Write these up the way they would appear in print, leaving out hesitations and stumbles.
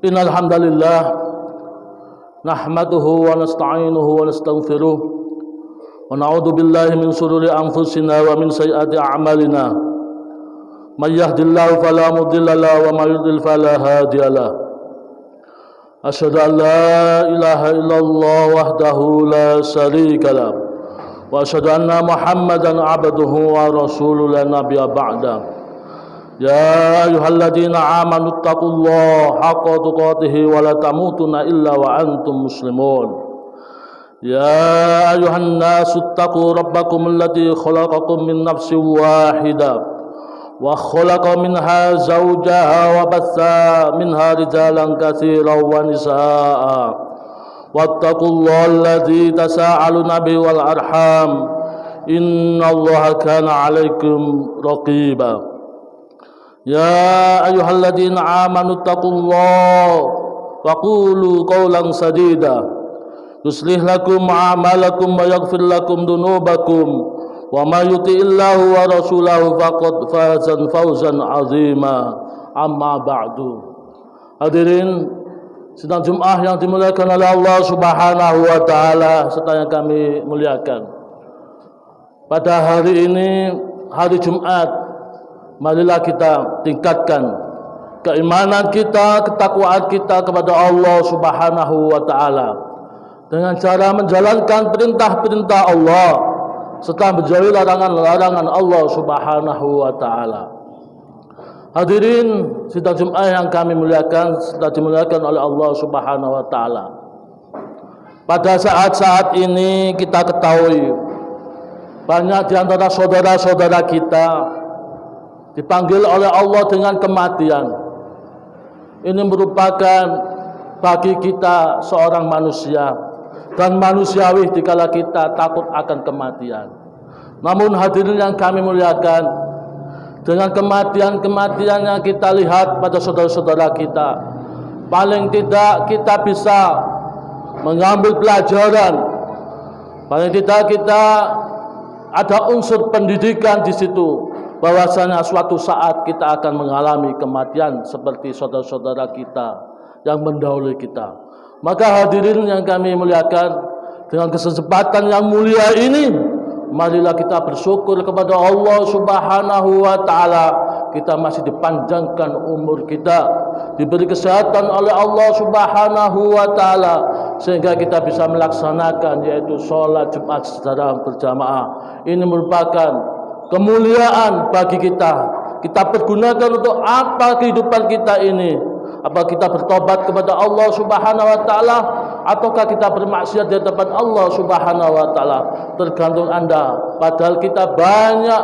Innal hamdalillah nahmaduhu wa nasta'inuhu wa nastaghfiruh wa na'udzu billahi min shururi anfusina wa min sayyiati a'malina. May yahdihillahu fala mudilla lahu wa may yudlil fala hadiya lahu. Asyhadu an la ilaha illallah wahdahu la syarika lahu wa asyhadu anna Muhammadan 'abduhu wa rasuluhu la nabiyya ba'da. Ya ayyuhalladzina amanu taqullaha haqqa tuqatih wa la tamutunna illa wa antum muslimun. Ya ayyuhan nasu taqu rabbakum alladzi khalaqakum min nafsin wahidah wa khalaqa minha zawjaha wa batha minha rijalan katsiran wa nisaa'a. Wattaqullaha alladzi tasaaluna bihi wal arham innallaha kana 'alaikum raqiba. Ya ayyuhalladzina amanu taqullaha wa qulu qawlan sadida yuslih lakum a'malakum wa yaghfir lakum dhunubakum wa may yuti'illahu wa rasulahu faqad faza fawzan 'azima. Amma ba'du. Hadirin sidang Jumat yang dimuliakan oleh Allah Subhanahu wa taala serta yang kami muliakan. Pada hari ini, hari Jumat, marilah kita tingkatkan keimanan kita, ketakwaan kita kepada Allah Subhanahu wa taala dengan cara menjalankan perintah-perintah Allah serta menjauhi larangan-larangan Allah Subhanahu wa taala. Hadirin sidang Jumat yang kami muliakan serta dimuliakan oleh Allah Subhanahu wa taala. Pada saat-saat ini kita ketahui banyak di antara saudara-saudara kita dipanggil oleh Allah dengan kematian. Ini merupakan bagi kita seorang manusia dan manusiawi dikala kita takut akan kematian. Namun hadirin yang kami muliakan, dengan kematian-kematian yang kita lihat pada saudara-saudara kita, paling tidak kita bisa mengambil pelajaran. Paling tidak kita ada unsur pendidikan di situ, bahwasanya suatu saat kita akan mengalami kematian seperti saudara-saudara kita yang mendahului kita. Maka hadirin yang kami muliakan, dengan kesempatan yang mulia ini, marilah kita bersyukur kepada Allah Subhanahu wa taala. Kita masih dipanjangkan umur kita, diberi kesehatan oleh Allah Subhanahu wa taala sehingga kita bisa melaksanakan yaitu sholat Jumat secara berjamaah. Ini merupakan kemuliaan bagi kita. Kita pergunakan untuk apa kehidupan kita ini? Apa kita bertobat kepada Allah Subhanahu wa taala ataukah kita bermaksiat di hadapan Allah Subhanahu wa taala? Tergantung Anda. Padahal kita banyak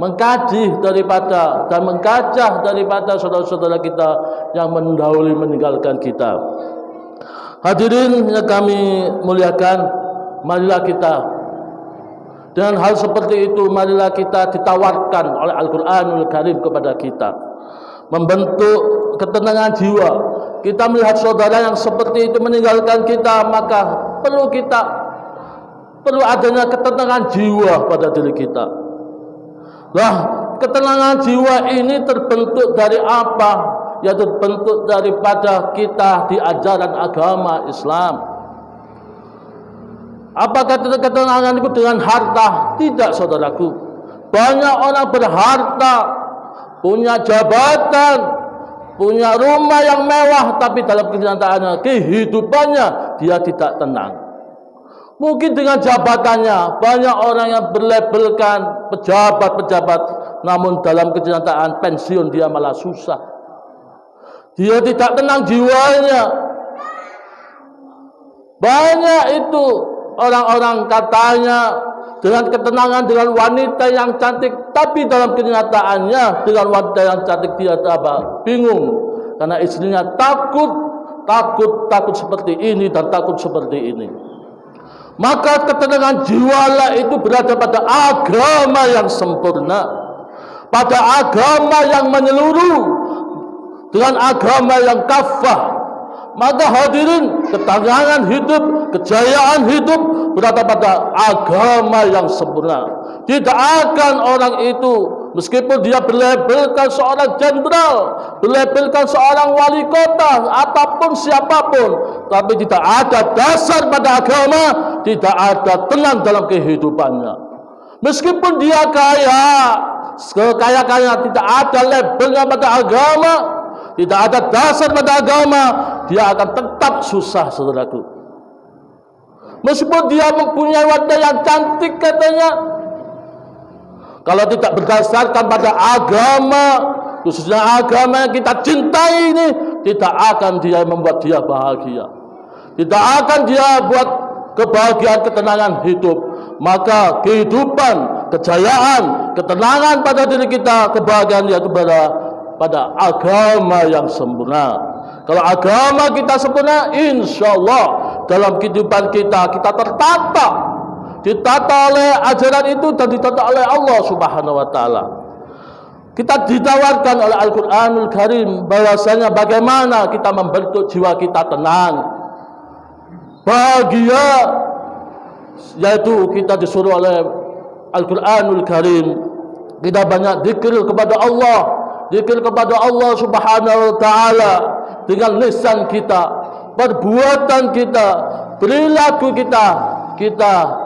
mengkaji daripada dan mengkacah daripada saudara-saudara kita yang mendahului meninggalkan kita. Hadirin yang kami muliakan, marilah kita dengan hal seperti itu, marilah kita ditawarkan oleh Al-Quranul Karim kepada kita, membentuk ketenangan jiwa. Kita melihat saudara yang seperti itu meninggalkan kita, maka perlu adanya ketenangan jiwa pada diri kita. Lah, ketenangan jiwa ini terbentuk dari apa? Ya, terbentuk daripada kita di ajaran agama Islam. Apakah ketenangan itu dengan harta? Tidak, saudaraku. Banyak orang berharta, punya jabatan, punya rumah yang mewah, tapi dalam kenyataannya, kehidupannya dia tidak tenang. Mungkin dengan jabatannya, banyak orang yang berlabelkan pejabat-pejabat, namun dalam kenyataan pensiun dia malah susah. Dia tidak tenang jiwanya. Banyak itu orang-orang katanya dengan ketenangan dengan wanita yang cantik, tapi dalam kenyataannya dengan wanita yang cantik dia bingung karena istrinya takut seperti ini dan takut seperti ini. Maka ketenangan jiwalah itu berada pada agama yang sempurna, pada agama yang menyeluruh, dengan agama yang kafah. Maka hadirin, ketenangan hidup, kejayaan hidup berada pada agama yang sempurna. Tidak akan orang itu, meskipun dia berlabelkan seorang jenderal, berlabelkan seorang wali kota, ataupun siapapun, tapi tidak ada dasar pada agama, tidak ada tenang dalam kehidupannya. Meskipun dia kaya, sekaya-kaya, tidak ada labelnya pada agama, tidak ada dasar pada agama, dia akan tetap susah, saudaraku. Meskipun dia mempunyai wajah yang cantik katanya, kalau tidak berdasarkan pada agama, khususnya agama yang kita cintai ini, tidak akan dia membuat dia bahagia. Tidak akan dia buat kebahagiaan, ketenangan hidup. Maka kehidupan, kejayaan, ketenangan pada diri kita, kebahagiaan yaitu pada agama yang sempurna. Kalau agama kita sempurna, insya Allah dalam kehidupan kita ditata oleh ajaran itu dan ditata oleh Allah Subhanahu wa taala. Kita ditawarkan oleh Al-Qur'anul Karim bahwasanya bagaimana kita membentuk jiwa kita tenang, bahagia, yaitu kita disuruh oleh Al-Qur'anul Karim kita banyak zikir kepada Allah Subhanahu wa taala dengan lisan kita, perbuatan kita, perilaku kita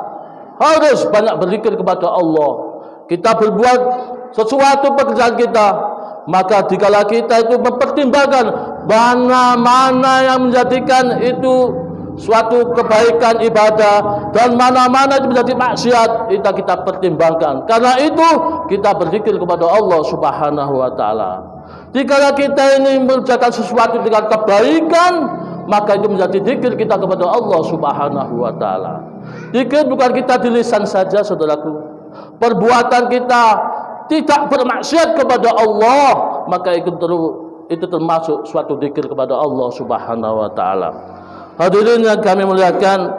harus banyak berzikir kepada Allah. Kita berbuat sesuatu pekerjaan kita, maka dikala kita itu mempertimbangkan mana-mana yang menjadikan itu suatu kebaikan ibadah dan mana-mana itu menjadi maksiat, kita pertimbangkan. Karena itu kita berzikir kepada Allah Subhanahu wa taala. Dikala kita ini mengerjakan sesuatu dengan kebaikan, maka itu menjadi zikir kita kepada Allah Subhanahu wa taala. Zikir bukan kita di lisan saja, saudaraku. Perbuatan kita tidak bermaksiat kepada Allah, maka itu termasuk suatu zikir kepada Allah Subhanahu wa taala. Hadirin yang kami muliakan,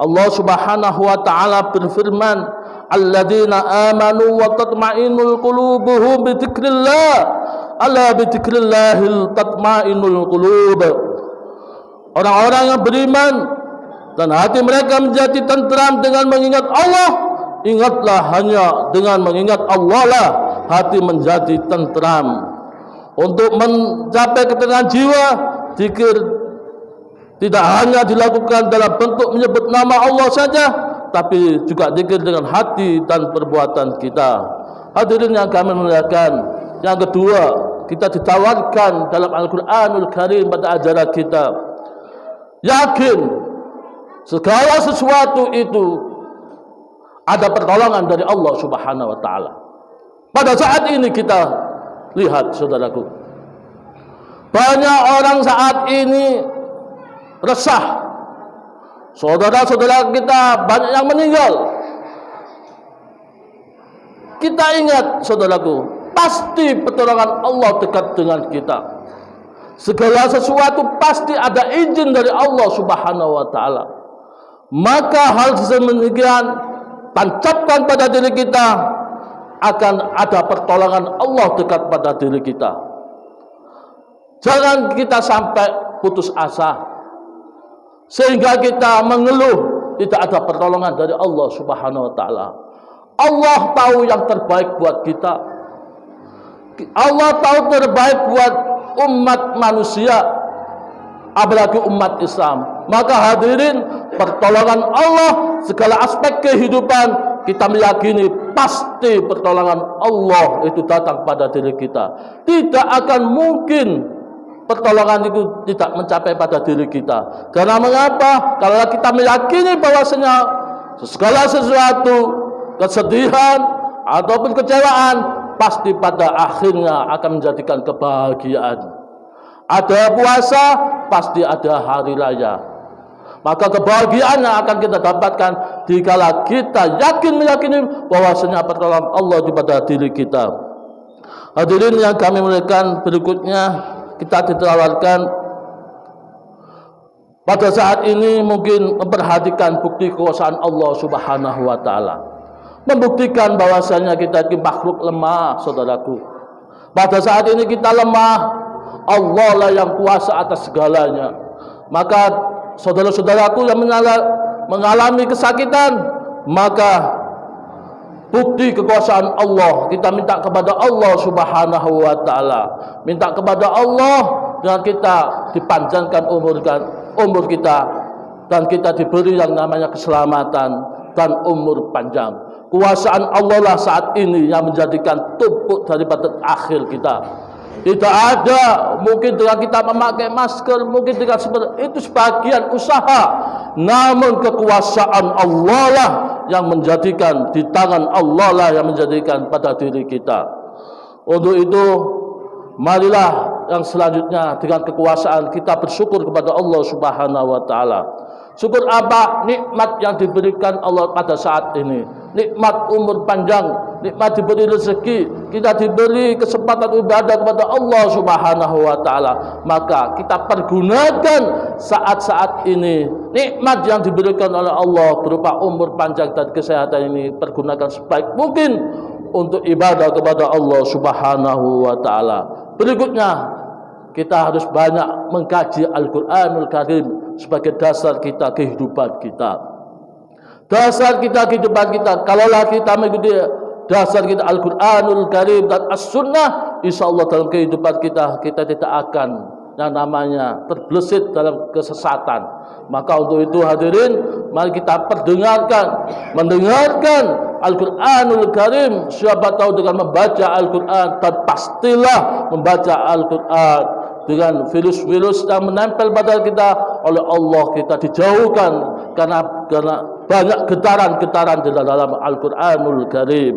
Allah Subhanahu wa taala berfirman, "Alladzina amanu wa tatma'innul qulubuhum bi dzikrillah, ala bi dzikrillahil tatma'innul qulub." Orang-orang yang beriman dan hati mereka menjadi tenteram dengan mengingat Allah. Ingatlah, hanya dengan mengingat Allah lah hati menjadi tenteram. Untuk mencapai ketenangan jiwa, zikir tidak hanya dilakukan dalam bentuk menyebut nama Allah saja, tapi juga zikir dengan hati dan perbuatan kita. Hadirin yang kami muliakan, yang kedua, kita ditawarkan dalam Al-Qur'anul Karim pada ajaran kita, yakin segala sesuatu itu ada pertolongan dari Allah Subhanahu wa taala. Pada saat ini kita lihat, saudaraku, banyak orang saat ini resah. Saudara-saudara kita banyak yang meninggal. Kita ingat, saudaraku, pasti pertolongan Allah dekat dengan kita. Segala sesuatu pasti ada izin dari Allah Subhanahu wa taala. Maka hal demikian tancapkan pada diri kita, akan ada pertolongan Allah dekat pada diri kita. Jangan kita sampai putus asa sehingga kita mengeluh tidak ada pertolongan dari Allah Subhanahu wa taala. Allah tahu yang terbaik buat kita. Allah tahu terbaik buat umat manusia, apalagi umat Islam. Maka hadirin, pertolongan Allah segala aspek kehidupan kita meyakini pasti pertolongan Allah itu datang pada diri kita. Tidak akan mungkin pertolongan itu tidak mencapai pada diri kita. Karena mengapa? Kalau kita meyakini bahwasanya segala sesuatu, kesedihan ataupun kecewaan pasti pada akhirnya akan menjadikan kebahagiaan. Ada puasa, pasti ada hari raya. Maka kebahagiaan yang akan kita dapatkan dikala kita meyakini bahwasanya pertolongan Allah di pada diri kita. Hadirin yang kami muliakan, berikutnya kita ditawarkan pada saat ini mungkin memperhatikan bukti kekuasaan Allah Subhanahu wa taala. Membuktikan bahwasanya kita ini makhluk lemah, saudaraku. Pada saat ini kita lemah, Allah lah yang kuasa atas segalanya. Maka saudara-saudaraku yang mengalami kesakitan, maka bukti kekuasaan Allah. Kita minta kepada Allah Subhanahu wa taala. Minta kepada Allah dengan kita dipanjangkan umur kita dan kita diberi yang namanya keselamatan dan umur panjang. Kuasaan Allah lah saat ini yang menjadikan tumpuk daripada akhir kita. Tidak ada mungkin dengan kita memakai masker, mungkin dengan seperti itu sebagian usaha, namun kekuasaan Allah lah yang menjadikan, di tangan Allah lah yang menjadikan pada diri kita. Untuk itu marilah yang selanjutnya dengan kekuasaan kita bersyukur kepada Allah Subhanahu wa taala. Syukur apa? Nikmat yang diberikan Allah pada saat ini. Nikmat umur panjang, nikmat diberi rezeki, kita diberi kesempatan ibadah kepada Allah Subhanahu wa taala. Maka kita pergunakan saat-saat ini nikmat yang diberikan oleh Allah berupa umur panjang dan kesehatan ini, pergunakan sebaik mungkin untuk ibadah kepada Allah Subhanahu wa taala. Berikutnya, kita harus banyak mengkaji Al-Qur'anul Karim sebagai dasar kita kehidupan kita. Dasar kita kehidupan kita. Kalaulah kita mengikuti dasar kita Al-Qur'anul Karim dan As-Sunnah, insyaallah dalam kehidupan kita tidak akan yang namanya terbelit dalam kesesatan. Maka untuk itu hadirin, mari kita mendengarkan Al-Qur'anul Karim. Siapa tahu dengan membaca Al-Qur'an, dan pastilah membaca Al-Qur'an, dengan virus-virus yang menempel pada kita oleh Allah kita dijauhkan karena banyak getaran-getaran di dalam Al-Qur'anul Karim.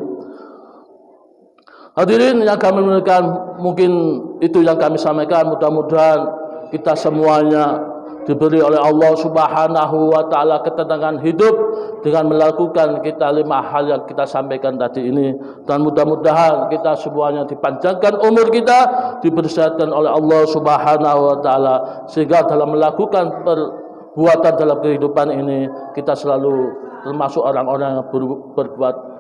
Hadirin yang kami muliakan, mungkin itu yang kami sampaikan. Mudah-mudahan kita semuanya diberi oleh Allah Subhanahu wa taala ketenangan hidup dengan melakukan kita 5 hal yang kita sampaikan tadi ini, dan mudah-mudahan kita semuanya dipanjangkan umur kita, diberkatkan oleh Allah Subhanahu wa taala, sehingga dalam melakukan perbuatan dalam kehidupan ini kita selalu termasuk orang-orang yang berbuat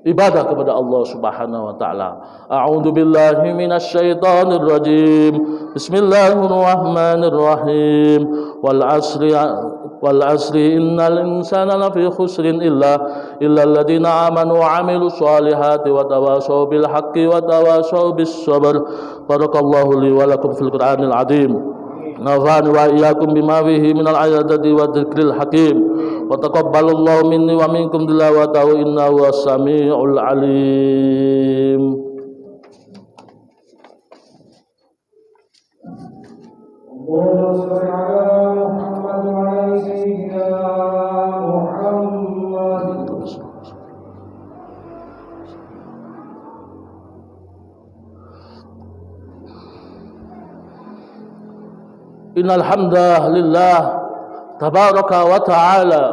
ibadah kepada Allah Subhanahu wa taala. A'udzu billahi minasyaitonir rajim. Bismillahirrahmanirrahim. Wal 'asri innal insana lafi khusrin illa alladziina aamanu wa 'amilus shalihati wa tawashaw bil haqqi wa tawashaw bis sabr. Barakallahu li wa lakum fil Qur'anil 'azim. Nafa'ani wa iyyakum bima fihi minal ayati wa dzikril hakim. Wa taqabbalallahu minni wa minkum tilawatahu innahu was-sami'ul 'alim. Allahumma shalli 'ala Muhammad wa 'ala sayyidina Muhammad. Innal hamdalillah tabaraka wa ta'ala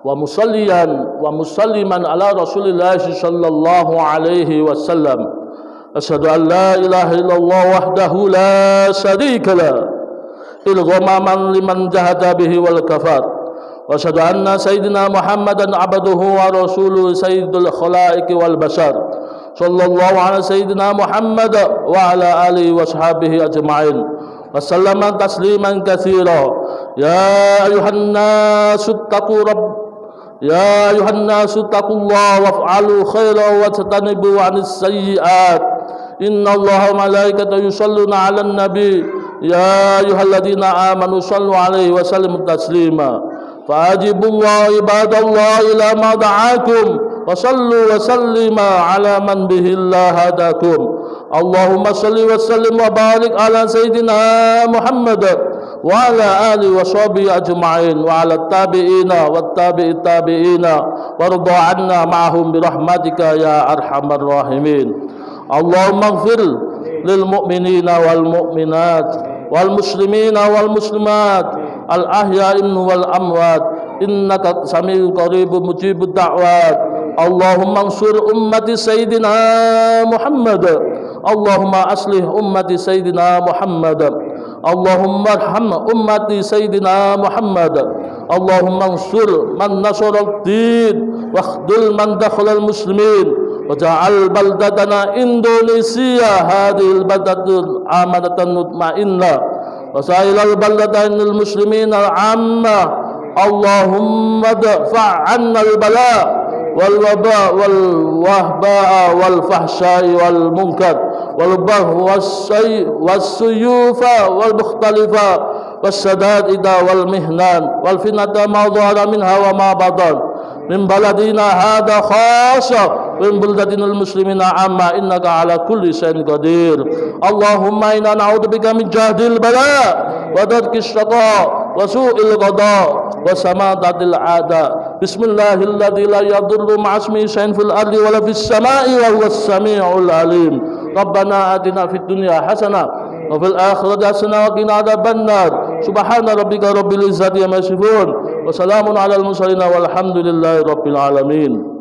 wa musalliyan wa musalliman ala Rasulillah sallallahu alaihi wasallam. Asyhadu an la ilaha illallah wahdahu la syarika la ilghamaman liman jahada bihi wal kafar. Wa asyhadu anna sayyidina Muhammadan abduhu wa rasuluhu sayyidul khalaiqi wal bashar. Sallallahu ala sayyidina Muhammad wa ala alihi wa sahbihi ajma'in. Wassalamu tasliman katsira. Ya ayuhan nasu taqullaha waf'alu khairan wa tatanibu 'anis sayyi'at. Innallaha wa malaikatahu yusholluna 'alan nabi. Ya ayyuhalladzina amanu shallu 'alaihi wa sallimu taslima. Fa'ajibullaha ibadallahi ila ma da'akum wa sallu wa sallima 'ala man bihillah hadakum. Allahumma salli wa sallim wa barik ala sayyidina Muhammad wa ala alihi wa sahbihi ajma'in wa ala tabi'ina wa tabi'it tabi'ina warda 'anna ma'ahum bi rahmatika ya arhamar rahimin. Allahumma ighfir lil mu'minina wal mu'minat wal muslimina wal muslimat al ahya'in wal amwat innaka sami'un qaribun mujibud da'wat. Allahumma ansur ummati sayyidina Muhammad. Allahumma aslih ummati sayyidina Muhammad. Allahumma arham ummati sayyidina Muhammad. Allahumma ansur man nasara ad-din wa akhdhul man dakhala al-muslimin waj'al baldatana Indonesia hadhil baldatul amanatan mutmainnah wa sa'ilal baldatanil muslimin al-'amma. Allahumma dfa' 'anna al-bala والوباء والوهباء والفحشاء والمنكر والبغي والسيوف والمختلفة والشدائد والمهنان والفتنة ما ظهر منها وما بطن من بلدنا هذا خاصة ومن بلدنا المسلمين عامة إنك على كل شيء قدير. اللهم إنا نعوذ بك من جهد البلاء ودرك الشقاء وسوء القضاء وسماطة الأعداء. بسم الله الذي لا يضر مع اسمه شيء في الأرض ولا في السماء وهو السميع العليم. ربنا آتنا في الدنيا حسنة وفي الآخرة حسنة وقنا عذاب النار. سبحان ربك رب العزة عما يصفون وسلام على المرسلين والحمد لله رب العالمين.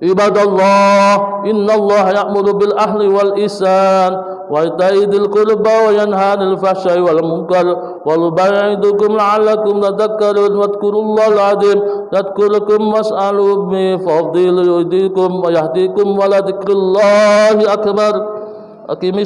عباد الله إن الله يأمر بالعدل والإحسان وإيتاء ذي القربى وينهى عن الفحشاء والمنكر والبغي يعظكم لعلكم تذكرون واذكروا الله العظيم يذكركم واسألوه من فضله يهديكم ويهديكم ولذكر الله أكبر. أقم